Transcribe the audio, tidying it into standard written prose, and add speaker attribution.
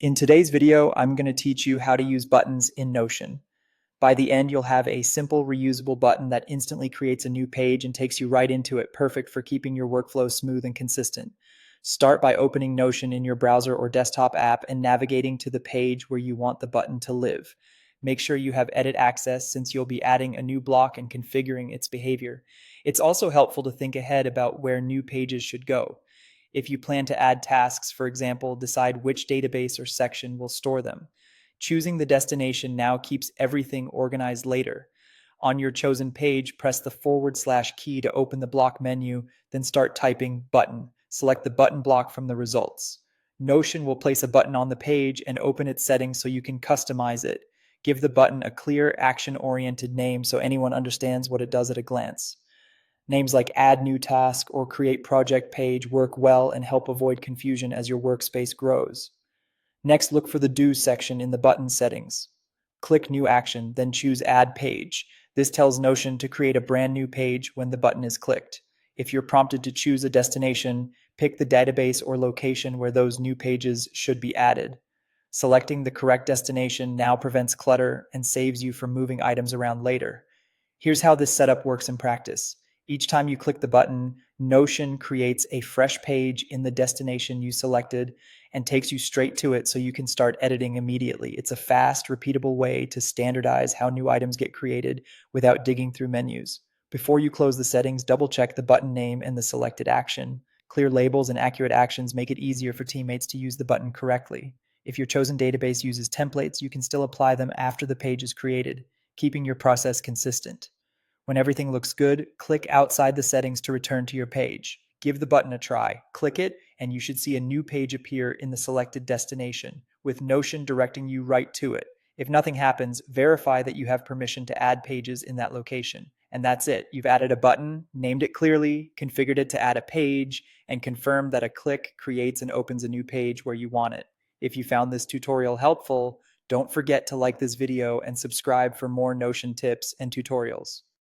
Speaker 1: In today's video, I'm going to teach you how to use buttons in Notion. By the end, you'll have a simple reusable button that instantly creates a new page and takes you right into it, perfect for keeping your workflow smooth and consistent. Start by opening Notion in your browser or desktop app and navigating to the page where you want the button to live. Make sure you have edit access since you'll be adding a new block and configuring its behavior. It's also helpful to think ahead about where new pages should go. If you plan to add tasks, for example, decide which database or section will store them. Choosing the destination now keeps everything organized later. On your chosen page, press the / key to open the block menu, then start typing button. Select the button block from the results. Notion will place a button on the page and open its settings so you can customize it. Give the button a clear, action-oriented name so anyone understands what it does at a glance. Names like add new task or create project page work well and help avoid confusion as your workspace grows. Next, look for the Do section in the button settings. Click New Action, then choose Add Page. This tells Notion to create a brand new page when the button is clicked. If you're prompted to choose a destination, pick the database or location where those new pages should be added. Selecting the correct destination now prevents clutter and saves you from moving items around later. Here's how this setup works in practice. Each time you click the button, Notion creates a fresh page in the destination you selected and takes you straight to it so you can start editing immediately. It's a fast, repeatable way to standardize how new items get created without digging through menus. Before you close the settings, double-check the button name and the selected action. Clear labels and accurate actions make it easier for teammates to use the button correctly. If your chosen database uses templates, you can still apply them after the page is created, keeping your process consistent. When everything looks good, click outside the settings to return to your page. Give the button a try. Click it, and you should see a new page appear in the selected destination, with Notion directing you right to it. If nothing happens, verify that you have permission to add pages in that location. And that's it. You've added a button, named it clearly, configured it to add a page, and confirmed that a click creates and opens a new page where you want it. If you found this tutorial helpful, don't forget to like this video and subscribe for more Notion tips and tutorials.